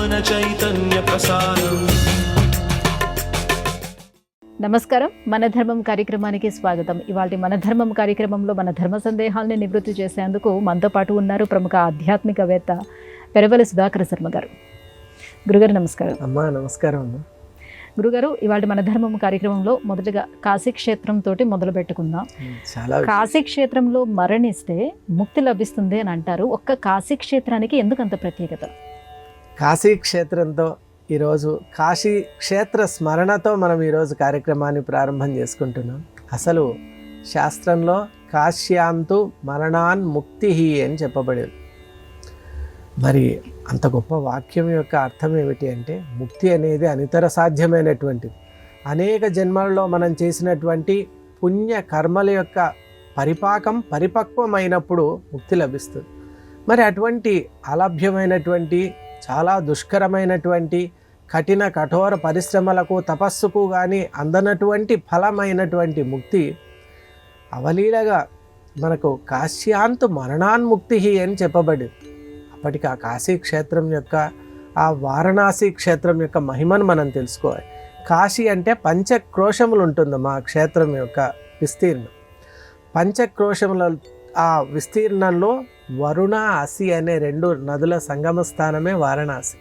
జ్ఞాన చైతన్య ప్రసారం. నమస్కారం, మన ధర్మం కార్యక్రమానికి స్వాగతం. ఇవాళ మన ధర్మం కార్యక్రమంలో మన ధర్మ సందేహాలను నివృత్తి చేసేందుకు మనతో పాటు ఉన్నారు ప్రముఖ ఆధ్యాత్మికవేత్త పెరవలి సుధాకర శర్మ గారు. గురుగారు నమస్కారం. అమ్మా నమస్కారం అమ్మా. గురుగారు, ఇవాళ మన ధర్మం కార్యక్రమంలో మొదటగా కాశీ క్షేత్రం తోటి మొదలు పెట్టుకుందాం. కాశీ క్షేత్రంలో మరణిస్తే ముక్తి లభిస్తుంది అని అంటారు. ఒక్క కాశీ క్షేత్రానికి ఎందుకు అంత ప్రత్యేకత? కాశీ క్షేత్రంతో ఈరోజు కాశీ క్షేత్ర స్మరణతో మనం ఈరోజు కార్యక్రమాన్ని ప్రారంభం చేసుకుంటున్నాం. అసలు శాస్త్రంలో కాశ్యాంతు మరణాన్ ముక్తి అని చెప్పబడేది. మరి అంత గొప్ప వాక్యం యొక్క అర్థం ఏమిటి అంటే, ముక్తి అనేది అనితర సాధ్యమైనటువంటిది. అనేక జన్మలలో మనం చేసినటువంటి పుణ్య కర్మల యొక్క పరిపక్వమైనప్పుడు ముక్తి లభిస్తుంది. మరి అటువంటి అలభ్యమైనటువంటి చాలా దుష్కరమైనటువంటి కఠిన కఠోర పరిశ్రమలకు తపస్సుకు కానీ అందనటువంటి ఫలమైనటువంటి ముక్తి అవలీలగా మనకు కాశ్యాంతు మరణాన్ముక్తి అని చెప్పబడింది. అప్పటికి ఆ కాశీ క్షేత్రం యొక్క, ఆ వారణాసి క్షేత్రం యొక్క మహిమను మనం తెలుసుకోవాలి. కాశీ అంటే పంచక్రోశములు ఉంటుంది మా క్షేత్రం యొక్క విస్తీర్ణం. పంచక్రోశముల ఆ విస్తీర్ణంలో వరుణ అసి అనే రెండు నదుల సంగమ స్థానమే వారణాసి.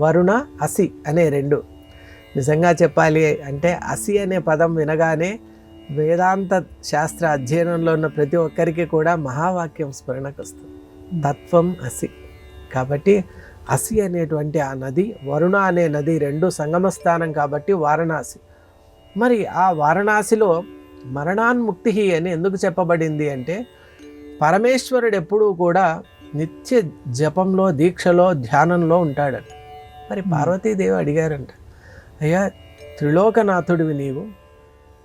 వరుణ అసి అనే రెండు. నిజంగా చెప్పాలి అంటే అసి అనే పదం వినగానే వేదాంత శాస్త్ర అధ్యయనంలో ఉన్న ప్రతి ఒక్కరికి కూడా మహావాక్యం స్మరణకు వస్తుంది. తత్వం అసి. కాబట్టి అసి అనేటువంటి ఆ నది, వరుణ అనే నది రెండు సంగమ స్థానం కాబట్టి వారణాసి. మరి ఆ వారణాసిలో మరణాన్ముక్తి అని ఎందుకు చెప్పబడింది అంటే, పరమేశ్వరుడు ఎప్పుడూ కూడా నిత్య జపంలో, దీక్షలో, ధ్యానంలో ఉంటాడంట. మరి పార్వతీదేవి అడిగారంట, అయ్యా త్రిలోకనాథుడివి నీవు,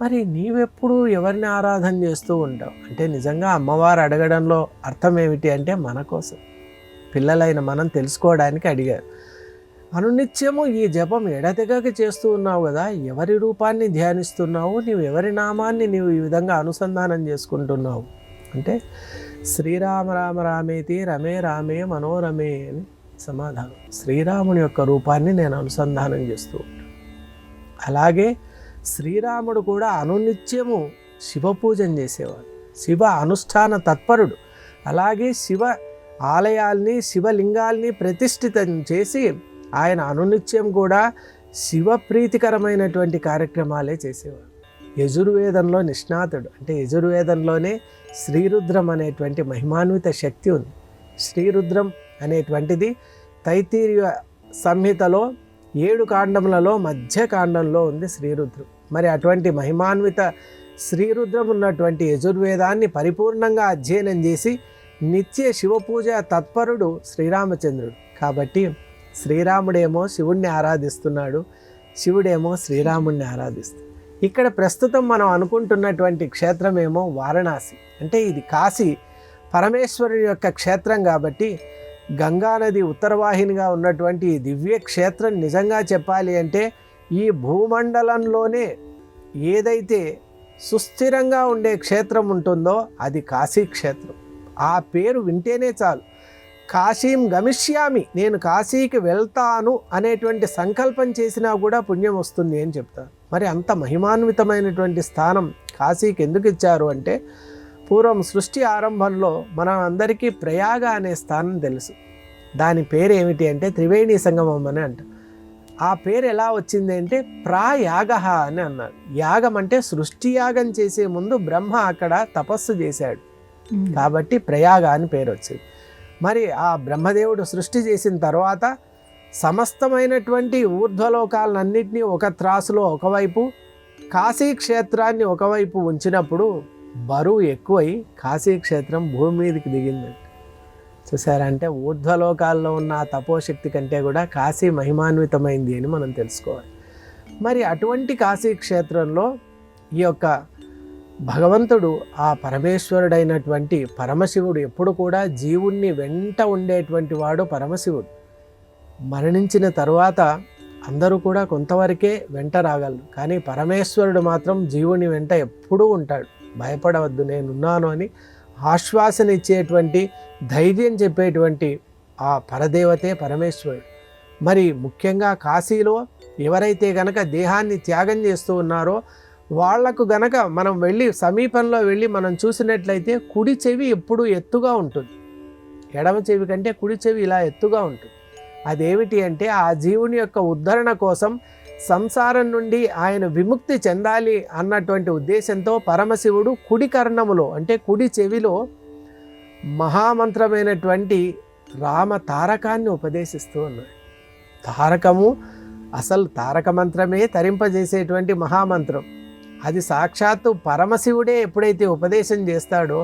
మరి నీవెప్పుడు ఎవరిని ఆరాధన చేస్తూ ఉంటావు అంటే, నిజంగా అమ్మవారు అడగడంలో అర్థం ఏమిటి అంటే మన కోసం, పిల్లలైన మనం తెలుసుకోవడానికి అడిగారు. అనునిత్యము ఈ జపం ఎడతెగక చేస్తూ ఉన్నావు కదా, ఎవరి రూపాన్ని ధ్యానిస్తున్నావు, నీవు ఎవరి నామాన్ని నీవు ఈ విధంగా అనుసంధానం చేసుకుంటున్నావు అంటే, శ్రీరామ రామ రామేతి రమే రామే మనోరమే అని సమాధానం. శ్రీరాముని యొక్క రూపాన్ని నేను అనుసంధానం చేస్తూ ఉంటాను. అలాగే శ్రీరాముడు కూడా అనునిత్యము శివ పూజన చేసేవాడు, శివ అనుష్ఠాన తత్పరుడు. అలాగే శివ ఆలయాల్ని, శివలింగాల్ని ప్రతిష్ఠితం చేసి ఆయన అనునిత్యం కూడా శివ ప్రీతికరమైనటువంటి కార్యక్రమాలే చేసేవాడు. యజుర్వేదంలో నిష్ణాతుడు. అంటే యజుర్వేదంలోనే శ్రీరుద్రం అనేటువంటి మహిమాన్విత శక్తి ఉంది. శ్రీరుద్రం అనేటువంటిది తైత్తీరియ సంహితలో 7 కాండములలో మధ్య కాండంలో ఉంది శ్రీరుద్రం. మరి అటువంటి మహిమాన్విత శ్రీరుద్రం ఉన్నటువంటి యజుర్వేదాన్ని పరిపూర్ణంగా అధ్యయనం చేసి నిత్య శివపూజ తత్పరుడు శ్రీరామచంద్రుడు. కాబట్టి శ్రీరాముడేమో శివుణ్ణి ఆరాధిస్తున్నాడు, శివుడేమో శ్రీరాముణ్ణి ఆరాధిస్తున్నాడు. ఇక్కడ ప్రస్తుతం మనం అనుకుంటున్నటువంటి క్షేత్రమేమో వారణాసి. అంటే ఇది కాశీ పరమేశ్వరుని యొక్క క్షేత్రం కాబట్టి, గంగానది ఉత్తరవాహినిగా ఉన్నటువంటి ఈ దివ్య క్షేత్రం నిజంగా చెప్పాలి అంటే, ఈ భూమండలంలోనే ఏదైతే సుస్థిరంగా ఉండే క్షేత్రం ఉంటుందో అది కాశీ క్షేత్రం. ఆ పేరు వింటేనే చాలు, కాశీం గమిష్యామి, నేను కాశీకి వెళ్తాను అనేటువంటి సంకల్పం చేసినా కూడా పుణ్యం వస్తుంది అని చెప్తారు. మరి అంత మహిమాన్వితమైనటువంటి స్థానం కాశీకి ఎందుకు ఇచ్చారు అంటే, పూర్వం సృష్టి ఆరంభంలో మనం అందరికీ ప్రయాగ అనే స్థానం తెలుసు. దాని పేరు ఏమిటి అంటే త్రివేణి సంగమం అని అంట. ఆ పేరు ఎలా వచ్చింది అంటే ప్రాయాగ అని అన్నారు. యాగం అంటే సృష్టి యాగం చేసే ముందు బ్రహ్మ అక్కడ తపస్సు చేశాడు కాబట్టి ప్రయాగ అని పేరు వచ్చింది. మరి ఆ బ్రహ్మదేవుడు సృష్టి చేసిన తర్వాత సమస్తమైనటువంటి ఊర్ధ్వలోకాలన్నింటినీ ఒక త్రాసులో ఒకవైపు, కాశీ క్షేత్రాన్ని ఒకవైపు ఉంచినప్పుడు బరువు ఎక్కువై కాశీక్షేత్రం భూమి మీదకి దిగిందండి. చూసారంటే ఊర్ధ్వలోకాల్లో ఉన్న ఆ తపోశక్తి కంటే కూడా కాశీ మహిమాన్వితమైంది అని మనం తెలుసుకోవాలి. మరి అటువంటి కాశీక్షేత్రంలో ఈ యొక్క భగవంతుడు, ఆ పరమేశ్వరుడైనటువంటి పరమశివుడు ఎప్పుడు కూడా జీవుణ్ణి వెంట ఉండేటువంటి వాడు పరమశివుడు. మరణించిన తరువాత అందరూ కూడా కొంతవరకే వెంట రాగలరు, కానీ పరమేశ్వరుడు మాత్రం జీవుని వెంట ఎప్పుడూ ఉంటాడు. భయపడవద్దు, నేనున్నాను అని ఆశ్వాసన ఇచ్చేటువంటి, ధైర్యం చెప్పేటువంటి ఆ పరదేవతే పరమేశ్వరుడు. మరి ముఖ్యంగా కాశీలో ఎవరైతే గనక దేహాన్ని త్యాగం చేస్తూ ఉన్నారో వాళ్లకు గనక మనం వెళ్ళి సమీపంలో వెళ్ళి మనం చూసినట్లయితే కుడి చెవి ఎప్పుడూ ఎత్తుగా ఉంటుంది, ఎడమ చెవి కంటే కుడి చెవి ఇలా ఎత్తుగా ఉంటుంది. అదేమిటి అంటే ఆ జీవుని యొక్క ఉద్ధరణ కోసం, సంసారం నుండి ఆయన విముక్తి చెందాలి అన్నటువంటి ఉద్దేశంతో పరమశివుడు కుడి కర్ణములో అంటే కుడి చెవిలో మహామంత్రమైనటువంటి రామ తారకాన్ని ఉపదేశిస్తూ ఉన్నాడు. తారకము అసలు తారక మంత్రమే తరింపజేసేటువంటి మహామంత్రం. అది సాక్షాత్తు పరమశివుడే ఎప్పుడైతే ఉపదేశం చేస్తాడో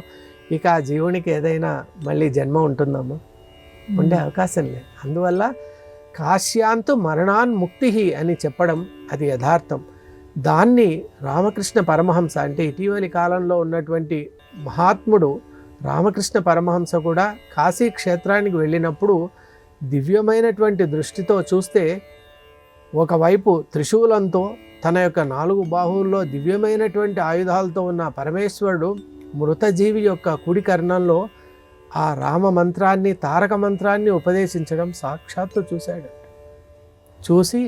ఇక ఆ జీవునికి ఏదైనా మళ్ళీ జన్మ ఉంటుందమ్మా? ఉండే అవకాశం లేదు. అందువల్ల కాశ్యాంతు మరణాన్ముక్తి అని చెప్పడం అది యథార్థం. దాన్ని రామకృష్ణ పరమహంస అంటే ఇటీవలి కాలంలో ఉన్నటువంటి మహాత్ముడు రామకృష్ణ పరమహంస కూడా కాశీ క్షేత్రానికి వెళ్ళినప్పుడు దివ్యమైనటువంటి దృష్టితో చూస్తే ఒకవైపు త్రిశూలంతో తన యొక్క 4 బాహువుల్లో దివ్యమైనటువంటి ఆయుధాలతో ఉన్న పరమేశ్వరుడు మృతజీవి యొక్క కుడి కర్ణంలో ఆ రామ మంత్రాన్ని తారక మంత్రాన్ని ఉపదేశించడం సాక్షాత్తు చూశాడు. చూసి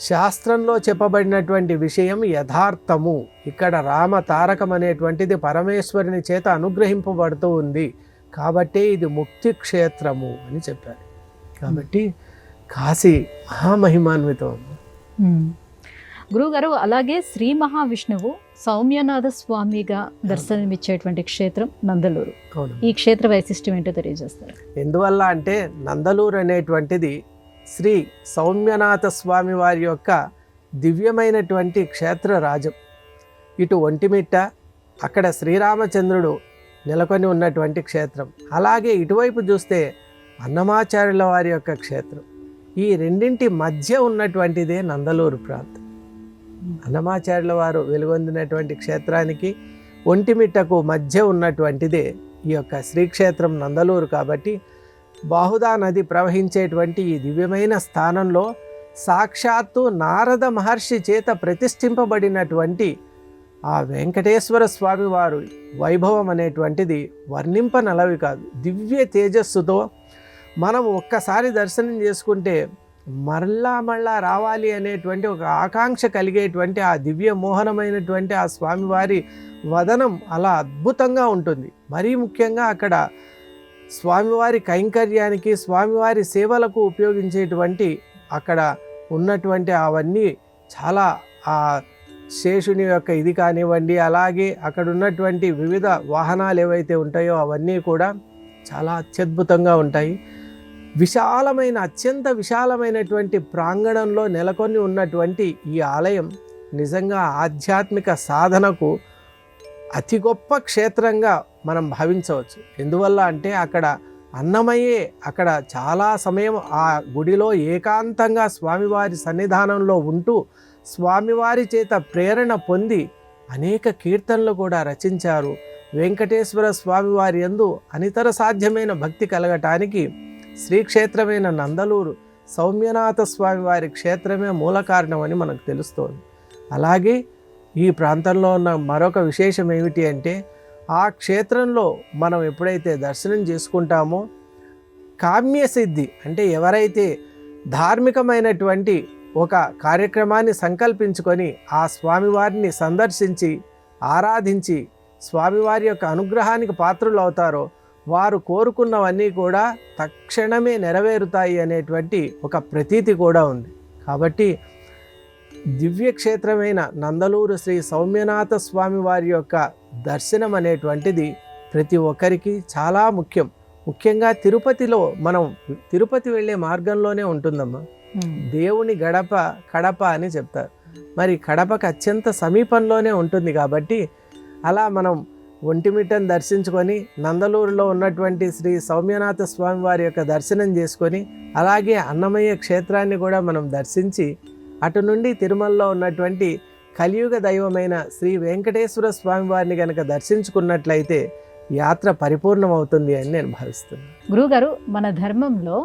శాస్త్రంలో చెప్పబడినటువంటి విషయం యథార్థము, ఇక్కడ రామ తారకం అనేటువంటిది పరమేశ్వరుని చేత అనుగ్రహింపబడుతూ ఉంది కాబట్టి ఇది ముక్తి క్షేత్రము అని చెప్పారు. కాబట్టి కాశీ మహామహిమాన్వితం. గురువుగారు, అలాగే శ్రీ మహావిష్ణువు సౌమ్యనాథ స్వామిగా దర్శనమిచ్చేటువంటి క్షేత్రం నందలూరు. ఈ క్షేత్ర వైశిష్ట్యం ఏంటో తెలియజేస్తారు. ఎందువల్ల అంటే నందలూరు అనేటువంటిది శ్రీ సౌమ్యనాథ స్వామి వారి యొక్క దివ్యమైనటువంటి క్షేత్ర రాజం. ఇటు ఒంటిమిట్ట, అక్కడ శ్రీరామచంద్రుడు నెలకొని ఉన్నటువంటి క్షేత్రం. అలాగే ఇటువైపు చూస్తే అన్నమాచార్యుల వారి యొక్క క్షేత్రం. ఈ రెండింటి మధ్య ఉన్నటువంటిదే నందలూరు ప్రాంతం. అన్నమాచార్యుల వారు వెలుగొందినటువంటి క్షేత్రానికి ఒంటిమిట్టకు మధ్య ఉన్నటువంటిదే ఈ యొక్క శ్రీక్షేత్రం నందలూరు. కాబట్టి బాహుదా నది ప్రవహించేటువంటి ఈ దివ్యమైన స్థానంలో సాక్షాత్తు నారద మహర్షి చేత ప్రతిష్ఠింపబడినటువంటి ఆ వెంకటేశ్వర స్వామి వారు వైభవం అనేటువంటిది వర్ణింపనలవి కాదు. దివ్య తేజస్సుతో మనం ఒక్కసారి దర్శనం చేసుకుంటే మళ్ళా రావాలి అనేటువంటి ఒక ఆకాంక్ష కలిగేటువంటి ఆ దివ్య మోహనమైనటువంటి ఆ స్వామివారి వదనం అలా అద్భుతంగా ఉంటుంది. మరీ ముఖ్యంగా అక్కడ స్వామివారి కైంకర్యానికి, స్వామివారి సేవలకు ఉపయోగించేటువంటి అక్కడ ఉన్నటువంటి అవన్నీ చాలా ఆ శేషుని యొక్క ఇది కానివ్వండి, అలాగే అక్కడ ఉన్నటువంటి వివిధ వాహనాలు ఏవైతే ఉంటాయో అవన్నీ కూడా చాలా అత్యద్భుతంగా ఉంటాయి. విశాలమైన, అత్యంత విశాలమైనటువంటి ప్రాంగణంలో నెలకొని ఉన్నటువంటి ఈ ఆలయం నిజంగా ఆధ్యాత్మిక సాధనకు అతి గొప్ప క్షేత్రంగా మనం భావించవచ్చు. ఎందువల్ల అంటే అక్కడ అన్నమయ్యే అక్కడ చాలా సమయం ఆ గుడిలో ఏకాంతంగా స్వామివారి సన్నిధానంలో ఉంటూ స్వామివారి చేత ప్రేరణ పొంది అనేక కీర్తనలు కూడా రచించారు. వెంకటేశ్వర స్వామివారి యందు అనితర సాధ్యమైన భక్తి కలగటానికి శ్రీక్షేత్రమైన నందలూరు సౌమ్యనాథ స్వామివారి క్షేత్రమే మూల కారణమని మనకు తెలుస్తోంది. అలాగే ఈ ప్రాంతంలో ఉన్న మరొక విశేషం ఏమిటి అంటే ఆ క్షేత్రంలో మనం ఎప్పుడైతే దర్శనం చేసుకుంటామో కామ్యసిద్ధి అంటే ఎవరైతే ధార్మికమైనటువంటి ఒక కార్యక్రమాన్ని సంకల్పించుకొని ఆ స్వామివారిని సందర్శించి ఆరాధించి స్వామివారి యొక్క అనుగ్రహానికి పాత్రులు అవుతారో వారు కోరుకున్నవన్నీ కూడా తక్షణమే నెరవేరుతాయి అనేటువంటి ఒక ప్రతీతి కూడా ఉంది. కాబట్టి దివ్యక్షేత్రమైన నందలూరు శ్రీ సౌమ్యనాథ స్వామి వారి యొక్క దర్శనం అనేటువంటిది ప్రతి ఒక్కరికి చాలా ముఖ్యం. ముఖ్యంగా తిరుపతిలో మనం తిరుపతి వెళ్ళే మార్గంలోనే ఉంటుందమ్మా. దేవుని గడప కడప అని చెప్తారు. మరి కడపకు అత్యంత సమీపంలోనే ఉంటుంది. కాబట్టి అలా మనం ఒంటిమిట్టను దర్శించుకొని నందలూరులో ఉన్నటువంటి శ్రీ సౌమ్యనాథ స్వామి వారి యొక్క దర్శనం చేసుకొని అలాగే అన్నమయ్య క్షేత్రాన్ని కూడా మనం దర్శించి అటు నుండి తిరుమలలో ఉన్నటువంటి కలియుగ దైవమైన శ్రీ వెంకటేశ్వర స్వామి వారిని కనుక దర్శించుకున్నట్లయితే యాత్ర పరిపూర్ణమవుతుంది అని నేను భావిస్తున్నాను. గురువుగారు, మన ధర్మంలో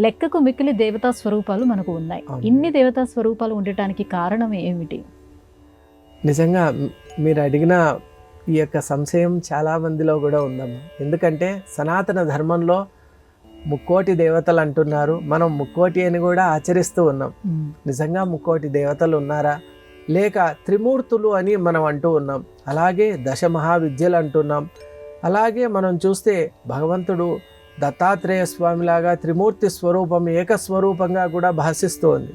లెక్కకు మిక్కిలి దేవతా స్వరూపాలు మనకు ఉన్నాయి. ఇన్ని దేవతా స్వరూపాలు ఉండటానికి కారణం ఏమిటి? నిజంగా మీరు అడిగిన ఈ యొక్క సంశయం చాలా మందిలో కూడా ఉందమ్మా. ఎందుకంటే సనాతన ధర్మంలో ముక్కోటి దేవతలు అంటున్నారు, మనం ముక్కోటి అని కూడా ఆచరిస్తూ ఉన్నాం. నిజంగా ముక్కోటి దేవతలు ఉన్నారా? లేక త్రిమూర్తులు అని మనం అంటూ ఉన్నాం. అలాగే దశ మహావిద్యలు అంటున్నాం. అలాగే మనం చూస్తే భగవంతుడు దత్తాత్రేయ స్వామిలాగా త్రిమూర్తి స్వరూపం ఏకస్వరూపంగా కూడా భాషిస్తోంది.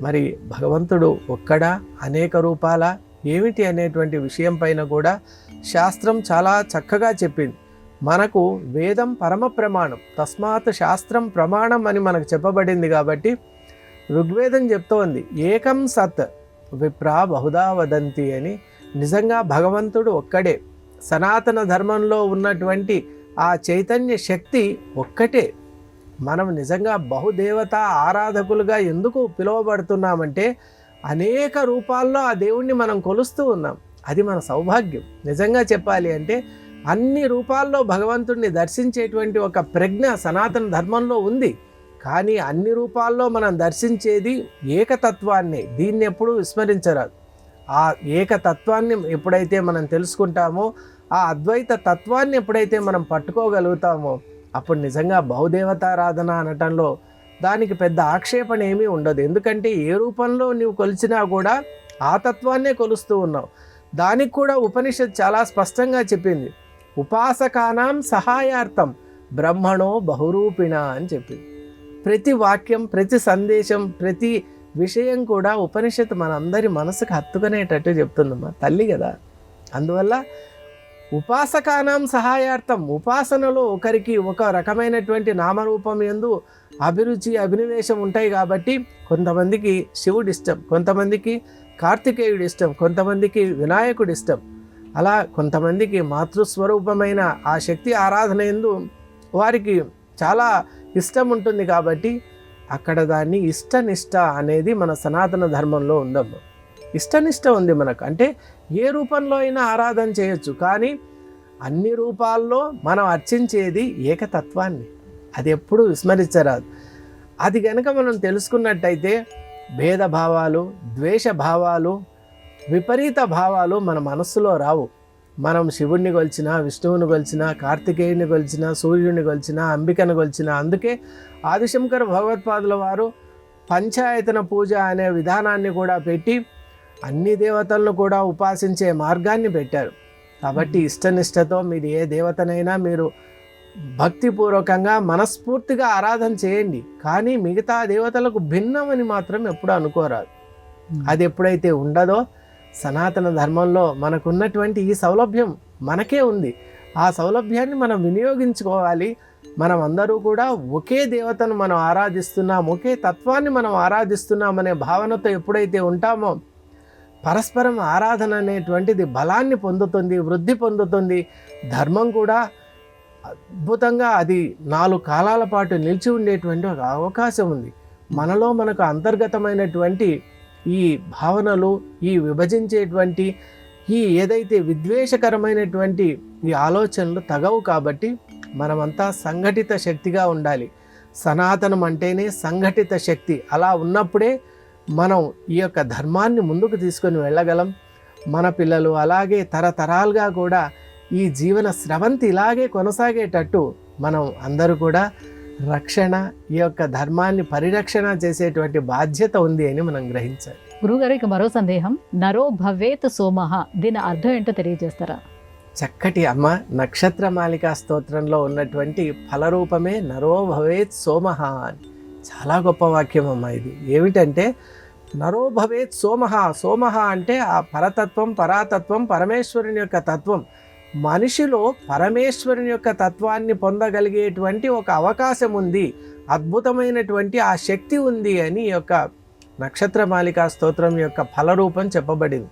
మరి భగవంతుడు ఒక్కడా, అనేక రూపాల, ఏమిటి అనేటువంటి విషయం పైన కూడా శాస్త్రం చాలా చక్కగా చెప్పింది. మనకు వేదం పరమ ప్రమాణం, తస్మాత్ శాస్త్రం ప్రమాణం అని మనకు చెప్పబడింది. కాబట్టి ఋగ్వేదం చెప్తోంది ఏకం సత్ విప్రా బహుదా వదంతి అని. నిజంగా భగవంతుడు ఒక్కడే, సనాతన ధర్మంలో ఉన్నటువంటి ఆ చైతన్య శక్తి ఒక్కటే. మనం నిజంగా బహుదేవత ఆరాధకులుగా ఎందుకు పిలువబడుతున్నామంటే అనేక రూపాల్లో ఆ దేవుణ్ణి మనం కొలుస్తూ ఉన్నాం. అది మన సౌభాగ్యం. నిజంగా చెప్పాలి అంటే అన్ని రూపాల్లో భగవంతుడిని దర్శించేటువంటి ఒక ప్రజ్ఞ సనాతన ధర్మంలో ఉంది. కానీ అన్ని రూపాల్లో మనం దర్శించేది ఏకతత్వాన్ని. దీన్ని ఎప్పుడూ విస్మరించరాదు. ఆ ఏకతత్వాన్ని ఎప్పుడైతే మనం తెలుసుకుంటామో, ఆ అద్వైత తత్వాన్ని ఎప్పుడైతే మనం పట్టుకోగలుగుతామో, అప్పుడు నిజంగా బహుదేవతారాధన అనటంలో దానికి పెద్ద ఆక్షేపణ ఏమీ ఉండదు. ఎందుకంటే ఏ రూపంలో నీవు కొలిచినా కూడా ఆ తత్వాన్నే కొలుస్తూ ఉన్నావు. దానికి కూడా ఉపనిషత్ చాలా స్పష్టంగా చెప్పింది, ఉపాసకానాం సహాయార్థం బ్రహ్మణో బహురూపిణ అని చెప్పింది. ప్రతి వాక్యం, ప్రతి సందేశం, ప్రతి విషయం కూడా ఉపనిషత్తు మనందరి మనసుకు హత్తుకునేటట్టు చెప్తుందమ్మా, తల్లి కదా. అందువల్ల ఉపాసకానాం సహాయార్థం, ఉపాసనలో ఒకరికి ఒక రకమైనటువంటి నామరూపం యందు అభిరుచి అభినివేశం ఉంటాయి. కాబట్టి కొంతమందికి శివుడు ఇష్టం, కొంతమందికి కార్తికేయుడు ఇష్టం, కొంతమందికి వినాయకుడు ఇష్టం. అలా కొంతమందికి మాతృస్వరూపమైన ఆ శక్తి ఆరాధన యందు వారికి చాలా ఇష్టం ఉంటుంది. కాబట్టి అక్కడ దాన్ని ఇష్టనిష్ట అనేది మన సనాతన ధర్మంలో ఉందమ్మా. ఇష్టనిష్ట ఉంది మనకు. అంటే ఏ రూపంలో అయినా ఆరాధన చేయొచ్చు, కానీ అన్ని రూపాల్లో మనం అర్చించేది ఏకతత్వాన్ని. అది ఎప్పుడూ విస్మరించరాదు. అది కనుక మనం తెలుసుకున్నట్టయితే భేదభావాలు, ద్వేషభావాలు, విపరీత భావాలు మన మనస్సులో రావు. మనం శివుణ్ణి కొలిచినా, విష్ణువుని కొలిచినా, కార్తికేయుని కొలిచినా, సూర్యుని కొలిచినా, అంబికను కొలిచినా. అందుకే ఆదిశంకర భగవత్పాదుల వారు పంచాయతన పూజ అనే విధానాన్ని కూడా పెట్టి అన్ని దేవతలను కూడా ఉపాసించే మార్గాన్ని పెట్టారు. కాబట్టి ఇష్టనిష్టతో మీరు ఏ దేవతనైనా మీరు భక్తిపూర్వకంగా మనస్ఫూర్తిగా ఆరాధన చేయండి. కానీ మిగతా దేవతలకు భిన్నమని మాత్రం ఎప్పుడు అనుకోరాదు. అది ఎప్పుడైతే ఉండదో, సనాతన ధర్మంలో మనకున్నటువంటి ఈ సౌలభ్యం మనకే ఉంది. ఆ సౌలభ్యాన్ని మనం వినియోగించుకోవాలి. మనం అందరూ కూడా ఒకే దేవతను మనం ఆరాధిస్తున్నాం, ఒకే తత్వాన్ని మనం ఆరాధిస్తున్నాం అనే భావనతో ఎప్పుడైతే ఉంటామో, పరస్పరం ఆరాధన అనేటువంటిది బలాన్ని పొందుతుంది, వృద్ధి పొందుతుంది. ధర్మం కూడా అద్భుతంగా అది 4 కాలాల పాటు నిలిచి ఉండేటువంటి ఒక అవకాశం ఉంది. మనలో మనకు అంతర్గతమైనటువంటి ఈ భావనలు, ఈ విభజించేటువంటి ఈ ఏదైతే విద్వేషకరమైనటువంటి ఈ ఆలోచనలు తగవు. కాబట్టి మనమంతా సంఘటిత శక్తిగా ఉండాలి. సనాతనం అంటేనే సంఘటిత శక్తి. అలా ఉన్నప్పుడే మనం ఈ యొక్క ధర్మాన్ని ముందుకు తీసుకొని వెళ్ళగలం. మన పిల్లలు అలాగే తరతరాలుగా కూడా ఈ జీవన స్రవంతి ఇలాగే కొనసాగేటట్టు మనం అందరూ కూడా రక్షణ, ఈ యొక్క ధర్మాన్ని పరిరక్షణ చేసేటువంటి బాధ్యత ఉంది అని మనం గ్రహించాలి. గురుగారు, ఇక మరో సందేహం, నరో భవేత్ సోమః, దీని అర్థం ఏంటో తెలియజేస్తారా? చక్కటి అమ్మ, నక్షత్రమాలికా స్తోత్రంలో ఉన్నటువంటి ఫలరూపమే నరో భవేత్ సోమః అని. చాలా గొప్ప వాక్యం అమ్మ ఇది. ఏమిటంటే నరో భవేత్ సోమః. సోమః అంటే ఆ పరతత్వం, పరాతత్వం, పరమేశ్వరుని యొక్క తత్వం. మనిషిలో పరమేశ్వరుని యొక్క తత్వాన్ని పొందగలిగేటువంటి ఒక అవకాశం ఉంది, అద్భుతమైనటువంటి ఆ శక్తి ఉంది అని ఈ యొక్క నక్షత్రమాలికా స్తోత్రం యొక్క ఫలరూపం చెప్పబడింది.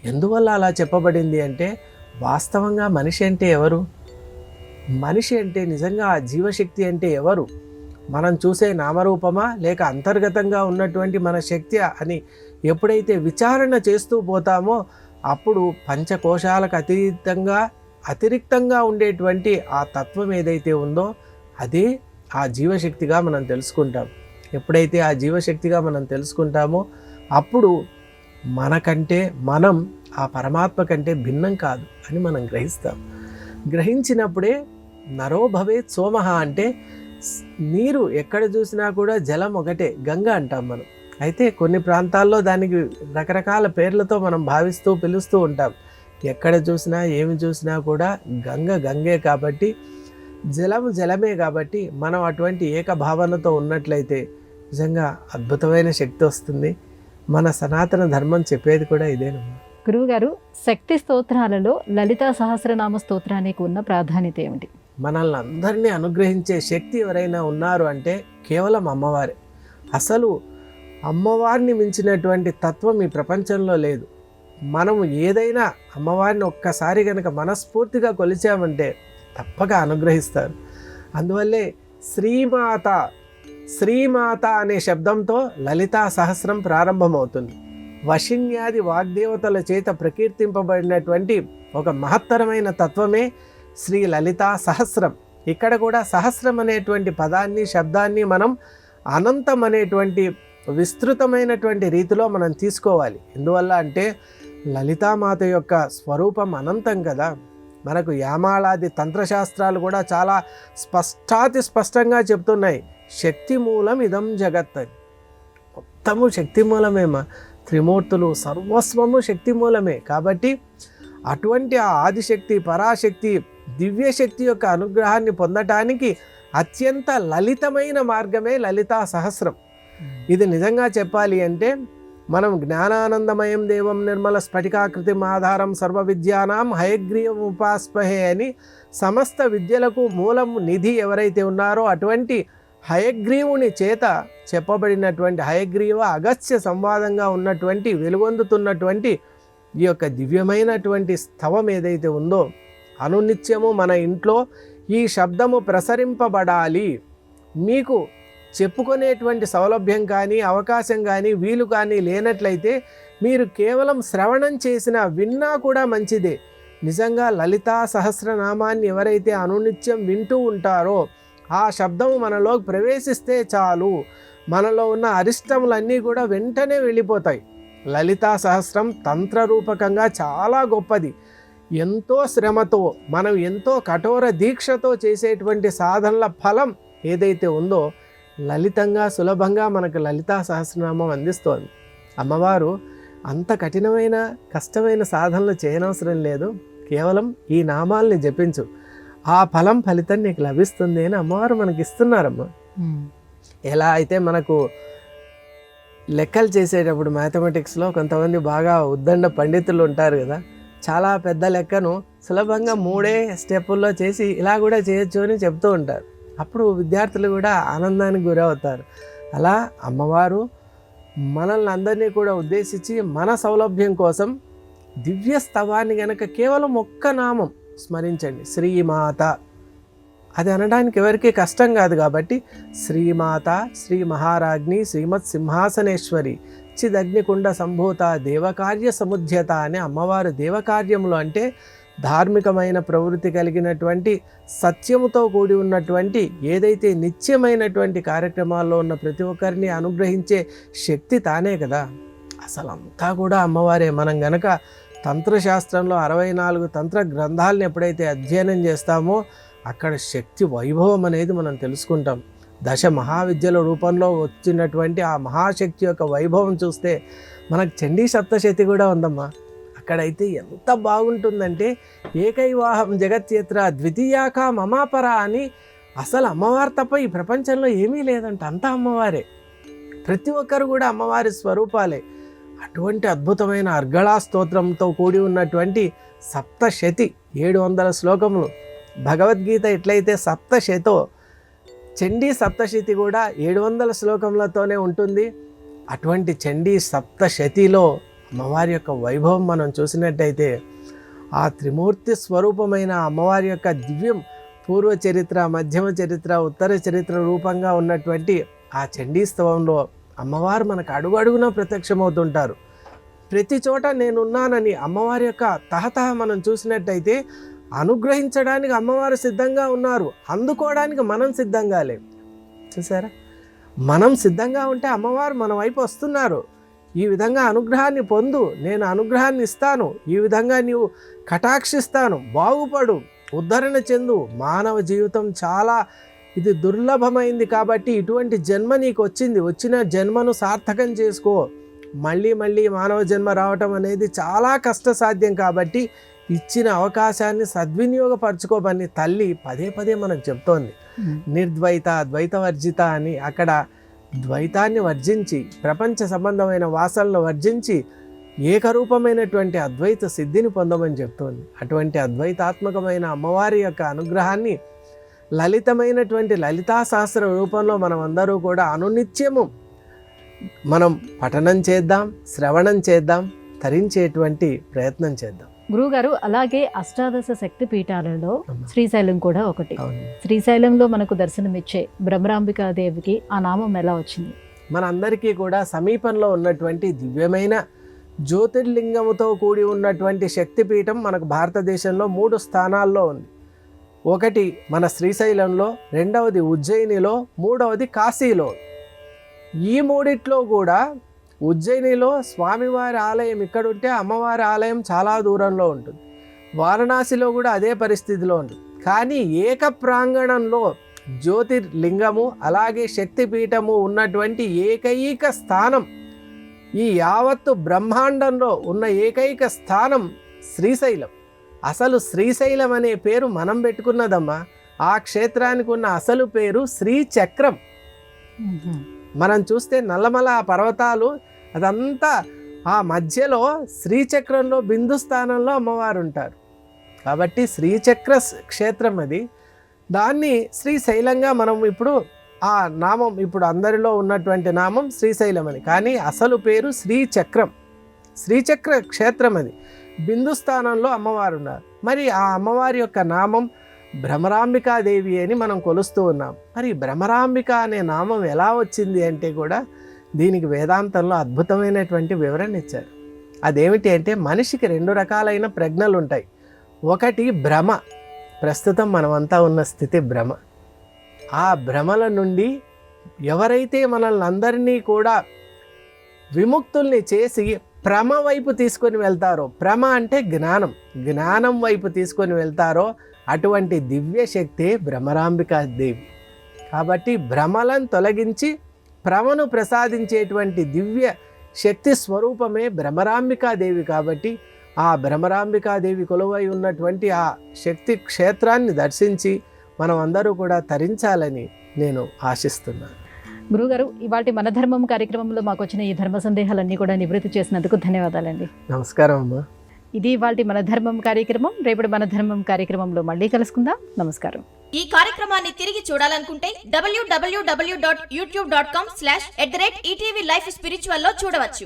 ఎందువల్ల అలా చెప్పబడింది అంటే, వాస్తవంగా మనిషి అంటే ఎవరు? మనిషి అంటే నిజంగా ఆ జీవశక్తి అంటే ఎవరు? మనం చూసే నామరూపమా, లేక అంతర్గతంగా ఉన్నటువంటి మన శక్తి అని ఎప్పుడైతే విచారణ చేస్తూ పోతామో, అప్పుడు పంచకోశాలకు అతిరిక్తంగా ఉండేటువంటి ఆ తత్వం ఏదైతే ఉందో అదే ఆ జీవశక్తిగా మనం తెలుసుకుంటాం. ఎప్పుడైతే ఆ జీవశక్తిగా మనం తెలుసుకుంటామో, అప్పుడు మనకంటే మనం ఆ పరమాత్మ కంటే భిన్నం కాదు అని మనం గ్రహిస్తాం. గ్రహించినప్పుడే నరో భవేత్ సోమః అంటే నీరు ఎక్కడ చూసినా కూడా జలం ఒకటే, గంగ అంటాం మనం. అయితే కొన్ని ప్రాంతాల్లో దానికి రకరకాల పేర్లతో మనం భావిస్తూ పిలుస్తూ ఉంటాం. ఎక్కడ చూసినా ఏమి చూసినా కూడా గంగ గంగే కాబట్టి, జలము జలమే కాబట్టి మనం అటువంటి ఏకభావనతో ఉన్నట్లయితే నిజంగా అద్భుతమైన శక్తి వస్తుంది. మన సనాతన ధర్మం చెప్పేది కూడా ఇదేనమ్మా. గురువుగారు, శక్తి స్తోత్రాలలో లలితా సహస్రనామ స్తోత్రానికి ఉన్న ప్రాధాన్యత ఏమిటి? మనల్ని అందరినీ అనుగ్రహించే శక్తి ఎవరైనా ఉన్నారు అంటే కేవలం అమ్మవారే. అసలు అమ్మవారిని మించినటువంటి తత్వం ఈ ప్రపంచంలో లేదు. మనం ఏదైనా అమ్మవారిని ఒక్కసారి కనుక మనస్ఫూర్తిగా కొలిచామంటే తప్పక అనుగ్రహిస్తారు. అందువల్లే శ్రీమాత శ్రీమాత అనే శబ్దంతో లలితా సహస్రం ప్రారంభమవుతుంది. వశిన్యాది వాగ్దేవతల చేత ప్రకీర్తింపబడినటువంటి ఒక మహత్తరమైన తత్వమే శ్రీ లలితా సహస్రం. ఇక్కడ కూడా సహస్రం అనేటువంటి పదాన్ని శబ్దాన్ని మనం అనంతం అనేటువంటి విస్తృతమైనటువంటి రీతిలో మనం తీసుకోవాలి. ఎందువల్ల అంటే లలితామాత యొక్క స్వరూపం అనంతం కదా. మనకు యామాళాది తంత్రశాస్త్రాలు కూడా చాలా స్పష్టంగా చెప్తున్నాయి. శక్తి మూలం ఇదం జగత్ అని. మొత్తము శక్తి మూలమేమా, త్రిమూర్తులు సర్వస్వము శక్తి మూలమే. కాబట్టి అటువంటి ఆ ఆదిశక్తి పరాశక్తి దివ్యశక్తి యొక్క అనుగ్రహాన్ని పొందటానికి అత్యంత లలితమైన మార్గమే లలితా సహస్రం. ఇది నిజంగా చెప్పాలి అంటే మనం జ్ఞానానందమయం దేవం నిర్మల స్ఫటికాకృతిం ఆధారం సర్వ విద్యానాం హయగ్రీవం ఉపాస్మహే అని సమస్త విద్యలకు మూలం నిధి ఎవరైతే ఉన్నారో అటువంటి హయగ్రీవుని చేత చెప్పబడినటువంటి హయగ్రీవ అగస్త్య సంవాదంగా ఉన్నటువంటి వెలుగొందుతున్నటువంటి ఈ యొక్క దివ్యమైనటువంటి స్థవం ఏదైతే ఉందో అనునిత్యము మన ఇంట్లో ఈ శబ్దము ప్రసరింపబడాలి. మీకు చెప్పుకునేటువంటి సౌలభ్యం కానీ అవకాశం కానీ వీలు కానీ లేనట్లయితే మీరు కేవలం శ్రవణం చేసినా విన్నా కూడా మంచిదే. నిజంగా లలితా సహస్రనామాన్ని ఎవరైతే అనునిత్యం వింటూ ఉంటారో ఆ శబ్దము మనలో ప్రవేశిస్తే చాలు, మనలో ఉన్న అరిష్టములన్నీ కూడా వెంటనే వెళ్ళిపోతాయి. లలితా సహస్రం తంత్రరూపకంగా చాలా గొప్పది. ఎంతో శ్రమతో మనం ఎంతో కఠోర దీక్షతో చేసేటువంటి సాధనల ఫలం ఏదైతే ఉందో లలితంగా సులభంగా మనకు లలితా సహస్రనామం అందిస్తోంది. అమ్మవారు అంత కఠినమైన కష్టమైన సాధనలు చేయనవసరం లేదు, కేవలం ఈ నామాల్ని జపించు, ఆ ఫలితం నీకు లభిస్తుంది అని అమ్మవారు మనకి ఇస్తున్నారమ్మా. ఎలా అయితే మనకు లెక్కలు చేసేటప్పుడు మ్యాథమెటిక్స్లో కొంతమంది బాగా ఉద్దండ పండితులు ఉంటారు కదా, చాలా పెద్ద లెక్కను సులభంగా 3 స్టెప్పుల్లో చేసి ఇలా కూడా చేయొచ్చు అని చెప్తూ ఉంటారు. అప్పుడు విద్యార్థులు కూడా ఆనందానికి గురవుతారు. అలా అమ్మవారు మనల్ని అందరినీ కూడా ఉద్దేశించి మన సౌలభ్యం కోసం దివ్య స్తవాన్ని గనక కేవలం ఒక్క నామం స్మరించండి, శ్రీమాత. అది అనడానికి ఎవరికీ కష్టం కాదు కాబట్టి శ్రీమాత శ్రీ మహారాజ్ఞి శ్రీమత్ సింహాసనేశ్వరి చిదగ్నికుండ సంభూత దేవకార్య సముద్యత అనే అమ్మవారు దేవకార్యములు అంటే ధార్మికమైన ప్రవృత్తి కలిగినటువంటి సత్యముతో కూడి ఉన్నటువంటి ఏదైతే నిత్యమైనటువంటి కార్యక్రమాల్లో ఉన్న ప్రతి ఒక్కరిని అనుగ్రహించే శక్తి తానే కదా. అసలు అంతా కూడా అమ్మవారే. మనం గనక తంత్రశాస్త్రంలో 64 తంత్ర గ్రంథాలను ఎప్పుడైతే అధ్యయనం చేస్తామో అక్కడ శక్తి వైభవం అనేది మనం తెలుసుకుంటాం. దశ మహావిద్యల రూపంలో వచ్చినటువంటి ఆ మహాశక్తి యొక్క వైభవం చూస్తే మనకు చండీ సప్తశతి కూడా ఉందమ్మా. అక్కడైతే ఎంత బాగుంటుందంటే ఏకైవాహం జగత్యేత్ర ద్వితీయాక మమాపర అని అసలు అమ్మవారు తప్ప ఈ ప్రపంచంలో ఏమీ లేదంట, అంతా అమ్మవారే. ప్రతి ఒక్కరు కూడా అమ్మవారి స్వరూపాలే. అటువంటి అద్భుతమైన అర్గళా స్తోత్రంతో కూడి ఉన్నటువంటి సప్తశతి 700 శ్లోకములు. భగవద్గీత ఎట్లయితే సప్తశతో చండీ సప్తశతి కూడా 700 శ్లోకములతోనే ఉంటుంది. అటువంటి చండీ సప్తశతిలో అమ్మవారి యొక్క వైభవం మనం చూసినట్టయితే ఆ త్రిమూర్తి స్వరూపమైన అమ్మవారి యొక్క దివ్యం పూర్వ చరిత్ర మధ్యమ చరిత్ర ఉత్తర చరిత్ర రూపంగా ఉన్నటువంటి ఆ చండీస్తవంలో అమ్మవారు మనకు అడుగడుగునా ప్రత్యక్షమవుతుంటారు. ప్రతి చోట నేనున్నానని అమ్మవారి యొక్క తహతహ మనం చూసినట్టయితే అనుగ్రహించడానికి అమ్మవారు సిద్ధంగా ఉన్నారు, అందుకోవడానికి మనం సిద్ధంగా లేము. చూసారా, మనం సిద్ధంగా ఉంటే అమ్మవారు మన వైపు వస్తున్నారు. ఈ విధంగా అనుగ్రహాన్ని పొందు, నేను అనుగ్రహాన్ని ఇస్తాను, ఈ విధంగా నీవు కటాక్షిస్తాను, బాగుపడు, ఉద్ధరణ చెందు. మానవ జీవితం చాలా ఇది దుర్లభమైంది కాబట్టి ఇటువంటి జన్మ నీకు వచ్చింది, వచ్చిన జన్మను సార్థకం చేసుకో. మళ్ళీ మళ్ళీ మానవ జన్మ రావటం అనేది చాలా కష్టసాధ్యం కాబట్టి ఇచ్చిన అవకాశాన్ని సద్వినియోగపరచుకోమని తల్లి పదే పదే మనకు చెప్తోంది. నిర్ద్వైత ద్వైత వర్జిత అని, అక్కడ ద్వైతాన్ని వర్జించి ప్రపంచ సంబంధమైన వాసనలు వర్జించి ఏకరూపమైనటువంటి అద్వైత సిద్ధిని పొందమని చెప్తోంది. అటువంటి అద్వైతాత్మకమైన అమ్మవారి యొక్క అనుగ్రహాన్ని లలితమైనటువంటి లలితా సహస్ర రూపంలో మనం అందరూ కూడా అనునిత్యము మనం పఠనం చేద్దాం, శ్రవణం చేద్దాం, తరించేటువంటి ప్రయత్నం చేద్దాం. గురువుగారు, అలాగే అష్టాదశ శక్తి పీఠాలలో శ్రీశైలం కూడా ఒకటి. అవును. శ్రీశైలంలో మనకు దర్శనమిచ్చే భ్రమరాంబికాదేవికి ఆ నామం ఎలా వచ్చింది? మనందరికీ కూడా సమీపంలో ఉన్నటువంటి దివ్యమైన జ్యోతిర్లింగముతో కూడి ఉన్నటువంటి శక్తిపీఠం మనకు భారతదేశంలో 3 స్థానాల్లో ఉంది. ఒకటి మన శ్రీశైలంలో, రెండవది ఉజ్జయినిలో, మూడవది కాశీలో. ఈ మూడిట్లో కూడా ఉజ్జయినిలో స్వామివారి ఆలయం ఇక్కడుంటే అమ్మవారి ఆలయం చాలా దూరంలో ఉంటుంది. వారణాసిలో కూడా అదే పరిస్థితిలో ఉంటుంది. కానీ ఏక ప్రాంగణంలో జ్యోతిర్లింగము అలాగే శక్తిపీఠము ఉన్నటువంటి ఏకైక స్థానం, ఈ యావత్తు బ్రహ్మాండంలో ఉన్న ఏకైక స్థానం శ్రీశైలం. అసలు శ్రీశైలం అనే పేరు మనం పెట్టుకున్నదమ్మా. ఆ క్షేత్రానికి ఉన్న అసలు పేరు శ్రీచక్రం. మనం చూస్తే నల్లమల పర్వతాలు అదంతా ఆ మధ్యలో శ్రీచక్రంలో బిందు స్థానంలో అమ్మవారు ఉంటారు. కాబట్టి శ్రీచక్ర క్షేత్రం అది. దాన్ని శ్రీశైలంగా మనం ఇప్పుడు ఆ నామం, ఇప్పుడు అందరిలో ఉన్నటువంటి నామం శ్రీశైలం అని, కానీ అసలు పేరు శ్రీచక్రం. శ్రీచక్ర క్షేత్రం అది. బిందు స్థానంలో అమ్మవారు ఉన్నారు. మరి ఆ అమ్మవారి యొక్క నామం భ్రమరాంబికాదేవి అని మనం కొలుస్తూ ఉన్నాం. మరి భ్రమరాంబిక అనే నామం ఎలా వచ్చింది అంటే కూడా దీనికి వేదాంతంలో అద్భుతమైనటువంటి వివరణ ఇచ్చారు. అదేమిటి అంటే మనిషికి 2 రకాలైన ప్రజ్ఞలు ఉంటాయి. ఒకటి భ్రమ, ప్రస్తుతం మనమంతా ఉన్న స్థితి భ్రమ. ఆ భ్రమల నుండి ఎవరైతే మనల్ని అందరినీ కూడా విముక్తుల్ని చేసి భ్రమ వైపు తీసుకొని వెళ్తారో, భ్రమ అంటే జ్ఞానం, జ్ఞానం వైపు తీసుకొని వెళ్తారో అటువంటి దివ్య శక్తే భ్రమరాంబికాదేవి. కాబట్టి భ్రమలను తొలగించి భ్రమను ప్రసాదించేటువంటి దివ్య శక్తి స్వరూపమే భ్రమరాంబికాదేవి. కాబట్టి ఆ భ్రమరాంబికాదేవి కొలువై ఉన్నటువంటి ఆ శక్తి క్షేత్రాన్ని దర్శించి మనం అందరూ కూడా తరించాలని నేను ఆశిస్తున్నాను. గురుగారు, ఇవాటి మన ధర్మం కార్యక్రమంలో మాకు వచ్చిన ఈ ధర్మ సందేహాలన్నీ కూడా నివృత్తి చేసినందుకు ధన్యవాదాలండి. నమస్కారం అమ్మా. ఇది ఇవాల్టి మన ధర్మం కార్యక్రమం. రేపటి మన ధర్మం కార్యక్రమంలో మళ్ళీ కలుసుకుందాం. నమస్కారం. ఈ కార్యక్రమాన్ని తిరిగి చూడాలనుకుంటే www.youtube.com/@ETV Life Spiritual లో చూడవచ్చు.